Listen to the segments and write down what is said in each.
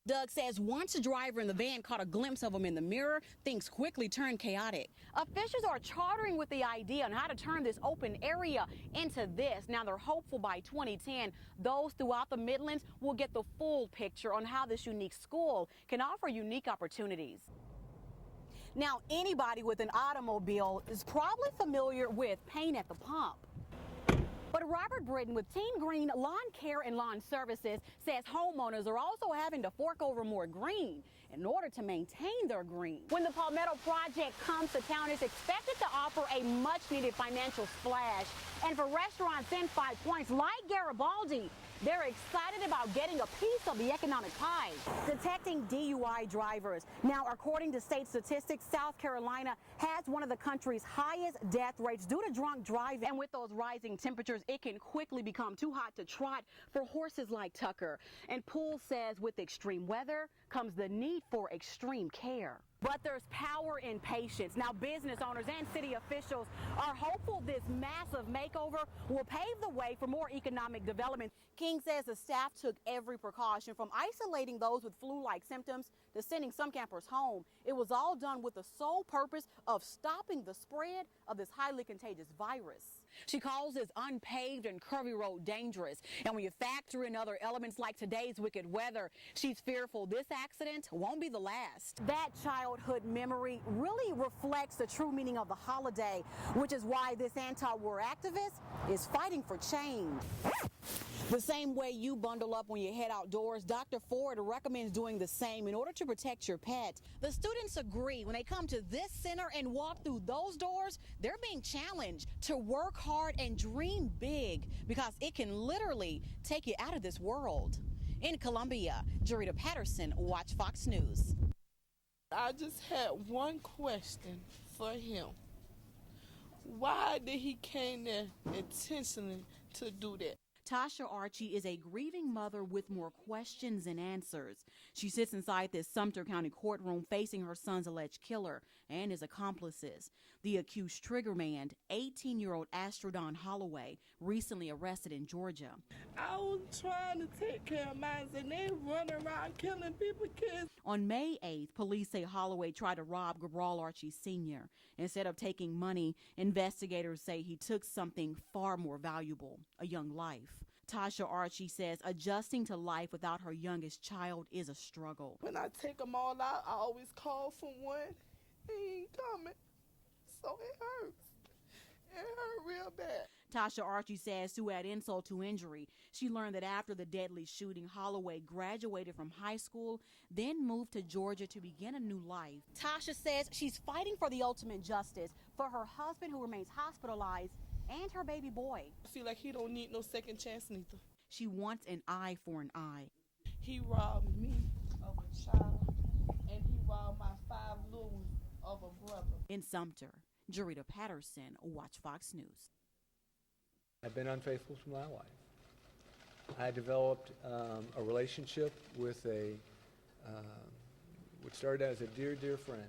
Doug says once a driver in the van caught a glimpse of him in the mirror, things quickly turned chaotic. Officials are chartering with the idea on how to turn this open area into this. Now they're hopeful by 2010, those throughout the Midlands will get the full picture on how this unique school can offer unique opportunities. Now, anybody with an automobile is probably familiar with pain at the pump. But Robert Britton with Team Green Lawn Care and Lawn Services says homeowners are also having to fork over more green in order to maintain their green. When the Palmetto project comes to town, it's expected to offer a much-needed financial splash. And for restaurants in 5 Points like Garibaldi, they're excited about getting a piece of the economic pie. Detecting DUI drivers. Now, according to state statistics, South Carolina has one of the country's highest death rates due to drunk driving. And with those rising temperatures, it can quickly become too hot to trot for horses like Tucker. And Poole says with extreme weather comes the need for extreme care. But there's power in patience. Now, business owners and city officials are hopeful this massive makeover will pave the way for more economic development. King says the staff took every precaution, from isolating those with flu-like symptoms to sending some campers home. It was all done with the sole purpose of stopping the spread of this highly contagious virus. She calls this unpaved and curvy road dangerous. And when you factor in other elements like today's wicked weather, she's fearful this accident won't be the last. That childhood memory really reflects the true meaning of the holiday, which is why this anti-war activist is fighting for change. The same way you bundle up when you head outdoors, Dr. Ford recommends doing the same in order to protect your pet. The students agree when they come to this center and walk through those doors, they're being challenged to work hard and dream big, because it can literally take you out of this world. In Columbia, Jerrita Patterson, WACH Fox News. I just had one question for him. Why did he came there intentionally to do that? Tasha Archie is a grieving mother with more questions than answers. She sits inside this Sumter County courtroom facing her son's alleged killer and his accomplices. The accused triggerman, 18-year-old Astrodon Holloway, recently arrested in Georgia. I was trying to take care of mine, and they running around killing people's kids. On May 8th, police say Holloway tried to rob Gabral Archie Sr. Instead of taking money, investigators say he took something far more valuable, a young life. Tasha Archie says adjusting to life without her youngest child is a struggle. When I take them all out, I always call for one. He ain't coming. So it hurts. It hurt real bad. Tasha Archie says to add insult to injury, she learned that after the deadly shooting, Holloway graduated from high school, then moved to Georgia to begin a new life. Tasha says she's fighting for the ultimate justice for her husband, who remains hospitalized, and her baby boy. I feel like he don't need no second chance neither. She wants an eye for an eye. He robbed me of a child, and he robbed my 5 little ones of a brother. In Sumter, Jerrita Patterson, WACH Fox News. I've been unfaithful to my wife. I developed a relationship with what started as a dear, dear friend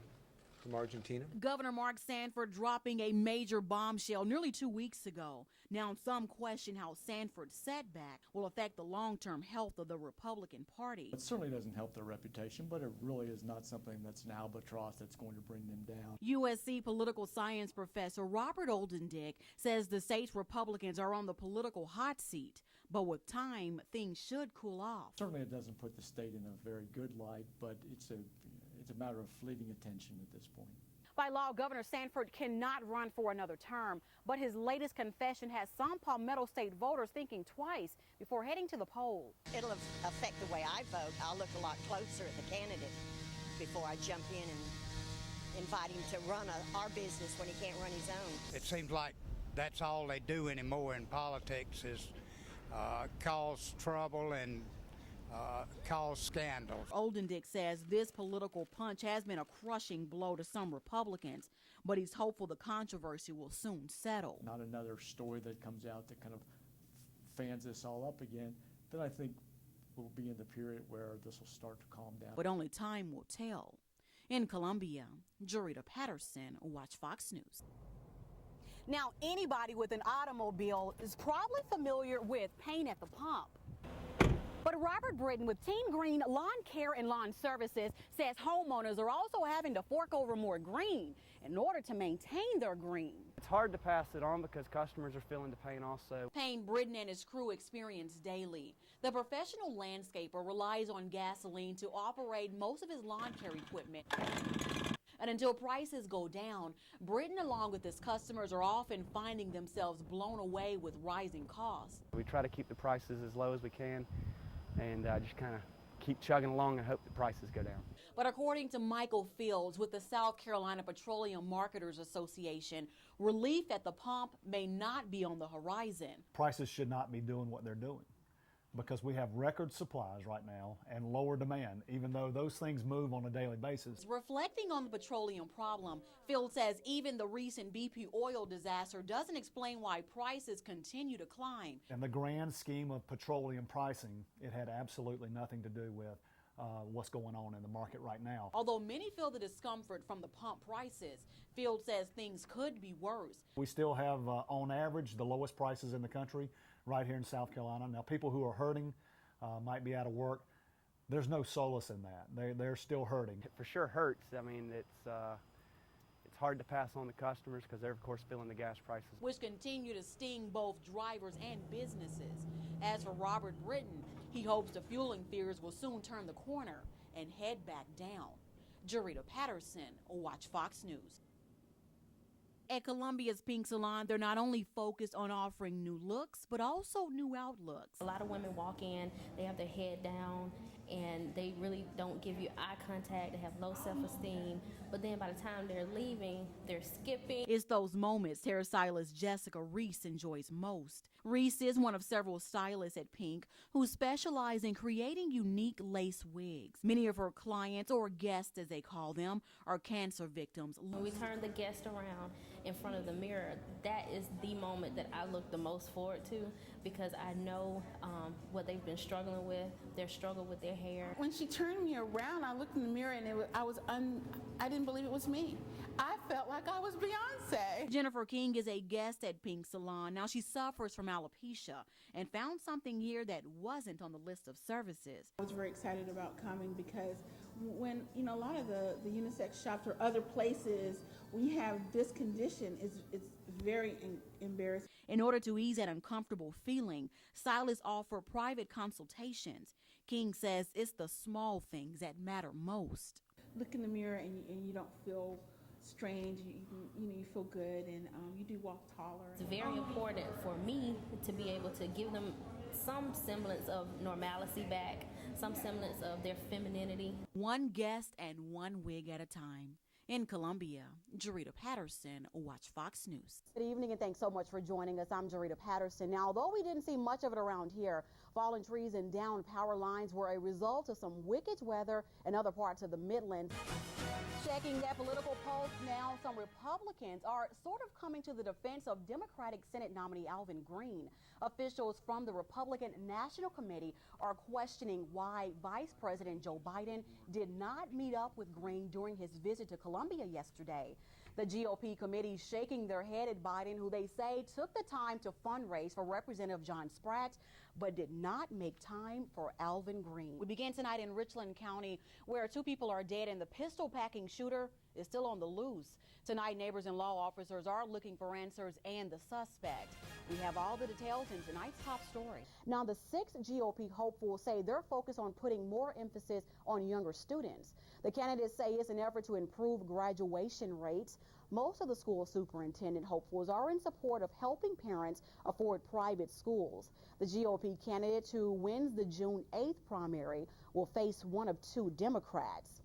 from Argentina. Governor Mark Sanford dropping a major bombshell nearly 2 weeks ago. Now some question how Sanford's setback will affect the long-term health of the Republican Party. It certainly doesn't help their reputation, but it really is not something that's an albatross that's going to bring them down. USC political science professor Robert Oldendick says the state's Republicans are on the political hot seat, but with time, things should cool off. Certainly it doesn't put the state in a very good light, but it's a matter of fleeting attention at this point. By law, Governor Sanford cannot run for another term, but his latest confession has some Palmetto State voters thinking twice before heading to the polls. It'll affect the way I vote. I'll look a lot closer at the candidate before I jump in and invite him to run our business when he can't run his own. It seems like that's all they do anymore in politics is cause trouble and cause scandals. Oldendick says this political punch has been a crushing blow to some Republicans, but he's hopeful the controversy will soon settle. Not another story that comes out that kind of fans this all up again. Then I think we'll be in the period where this will start to calm down. But only time will tell. In Columbia, Jerrita Patterson, WACH Fox News. Now, anybody with an automobile is probably familiar with pain at the pump. But Robert Britton with Team Green Lawn Care and Lawn Services says homeowners are also having to fork over more green in order to maintain their green. It's hard to pass it on because customers are feeling the pain also. Pain Britton and his crew experience daily. The professional landscaper relies on gasoline to operate most of his lawn care equipment. And until prices go down, Britton along with his customers are often finding themselves blown away with rising costs. We try to keep the prices as low as we can and just kind of keep chugging along and hope the prices go down. But according to Michael Fields with the South Carolina Petroleum Marketers Association, relief at the pump may not be on the horizon. Prices should not be doing what they're doing because we have record supplies right now and lower demand, even though those things move on a daily basis. Reflecting on the petroleum problem, Fields says even the recent BP oil disaster doesn't explain why prices continue to climb. In the grand scheme of petroleum pricing, it had absolutely nothing to do with what's going on in the market right now. Although many feel the discomfort from the pump prices, Fields says things could be worse. We still have, on average, the lowest prices in the country right here in South Carolina. Now, people who are hurting might be out of work. There's no solace in that. They're still hurting. It for sure hurts. I mean, it's hard to pass on to customers because they're, of course, feeling the gas prices, which continue to sting both drivers and businesses. As for Robert Britton, he hopes the fueling fears will soon turn the corner and head back down. Jerrita Patterson, WACH Fox News. At Columbia's Pink Salon, they're not only focused on offering new looks, but also new outlooks. A lot of women walk in, they have their head down, and they really don't give you eye contact. They have low self-esteem, but then by the time they're leaving, they're skipping. It's those moments hairstylist Jessica Reese enjoys most. Reese is one of several stylists at Pink who specialize in creating unique lace wigs. Many of her clients, or guests as they call them, are cancer victims. When we turn the guest around in front of the mirror, that is the moment that I look the most forward to because I know what they've been struggling with, their struggle with their hair. When she turned me around, I looked in the mirror and I didn't believe it was me. I felt like I was Beyonce. Jennifer King is a guest at Pink Salon. Now she suffers from alopecia and found something here that wasn't on the list of services. I was very excited about coming because when, a lot of the unisex shops or other places, we have this condition, it's very embarrassing. In order to ease that uncomfortable feeling, stylists offer private consultations. King says it's the small things that matter most. Look in the mirror and you don't feel strange, you feel good, and you do walk taller. It's very important for me to be able to give them some semblance of normalcy back, some semblance of their femininity. One guest and one wig at a time. In Columbia, Jerrita Patterson, WACH Fox News. Good evening and thanks so much for joining us. I'm Jerrita Patterson. Now, although we didn't see much of it around here, fallen trees and downed power lines were a result of some wicked weather in other parts of the Midlands. Checking that political pulse now, some Republicans are sort of coming to the defense of Democratic Senate nominee Alvin Green. Officials from the Republican National Committee are questioning why Vice President Joe Biden did not meet up with Green during his visit to Columbia yesterday. The GOP committee shaking their head at Biden, who they say took the time to fundraise for Representative John Spratt, but did not make time for Alvin Green. We begin tonight in Richland County, where 2 people are dead and the pistol-packing shooter is still on the loose. Tonight, neighbors and law officers are looking for answers and the suspect. We have all the details in tonight's top story. Now, the 6 GOP hopefuls say they're focused on putting more emphasis on younger students. The candidates say it's an effort to improve graduation rates. Most of the school superintendent hopefuls are in support of helping parents afford private schools. The GOP candidate who wins the June 8th primary will face one of 2 Democrats.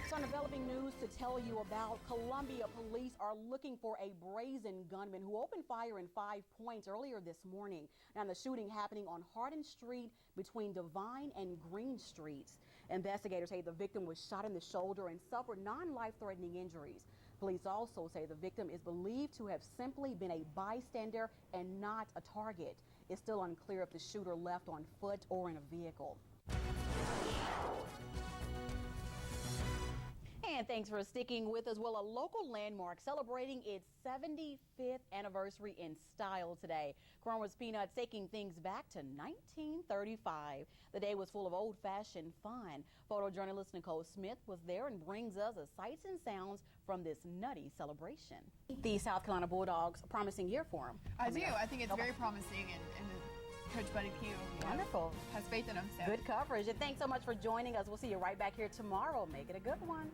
Some developing news to tell you about. Columbia police are looking for a brazen gunman who opened fire in 5 Points earlier this morning. Now, the shooting happening on Hardin Street between Devine and Green Streets. Investigators say the victim was shot in the shoulder and suffered non-life-threatening injuries. Police also say the victim is believed to have simply been a bystander and not a target. It's still unclear if the shooter left on foot or in a vehicle. And thank Thanks for sticking with us. Well, a local landmark celebrating its 75th anniversary in style today. Cromer's Peanuts taking things back to 1935. The day was full of old-fashioned fun. Photojournalist Nicole Smith was there and brings us the sights and sounds from this nutty celebration. The South Carolina Bulldogs, a promising year for them. I do. I think it's very promising, and Coach Buddy Pugh Wonderful. has faith in them. So. Good coverage, and thanks so much for joining us. We'll see you right back here tomorrow. Make it a good one.